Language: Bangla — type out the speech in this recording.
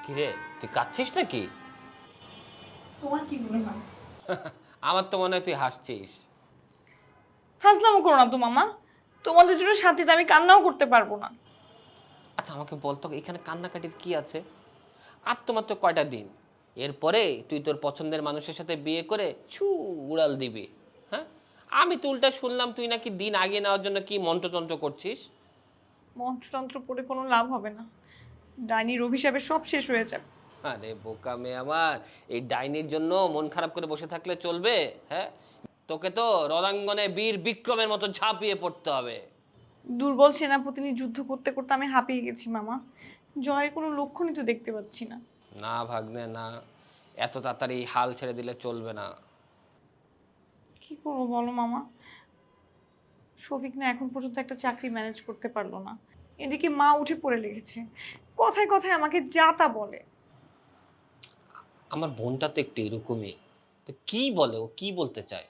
কিরে তুই কাঁদছিস নাকি? তোমার কি মনে হয়? আমার তো মনে হয় তুই হাসছিস। ফাজলামো করো না তো মামা। তোমাদের জন্য শান্তিতে আমি কান্নাও করতে পারবো না। আচ্ছা আমাকে বলতো এখানে কান্নাকাটির কি আছে? আর তোমার তো কয়টা দিন, এরপরে তুই তোর পছন্দের মানুষের সাথে বিয়ে করে ছু উড়াল দিবি। হ্যাঁ, আমি তো উল্টা শুনলাম তুই নাকি দিন আগিয়ে নেওয়ার জন্য কি মন্ত্রতন্ত্র করছিস। মন্ত্রতন্ত্র পড়ে কোনো লাভ হবে না। ডাইনির অভিশাপে সব শেষ হয়ে যাবে। আরে বোকা মেয়ে আমার, এই ডাইনির জন্য মন খারাপ করে বসে থাকলে চলবে? হ্যাঁ, তোকে তো রণাঙ্গনে বীর বিক্রমের মতো ঝাঁপিয়ে পড়তে হবে। দুর্বল সেনাপতি নিয়ে যুদ্ধ করতে করতে আমি হাঁপিয়ে গেছি মামা। জয়ের কোনো লক্ষণই তো দেখতে পাচ্ছি না। না ভাগ্নে না, এত তাড়াতাড়ি হাল ছেড়ে দিলে চলবে না। কি করবো বলো মামা? শফিক না এখন পর্যন্ত একটা চাকরি ম্যানেজ করতে পারলো না। এদিকে মা উঠে পড়ে লেগেছে, কথায় কথায় আমাকে যা তা বলে। আমার বোনটা তো একটু এরকমই। তো কি বলে, ও কি বলতে চায়?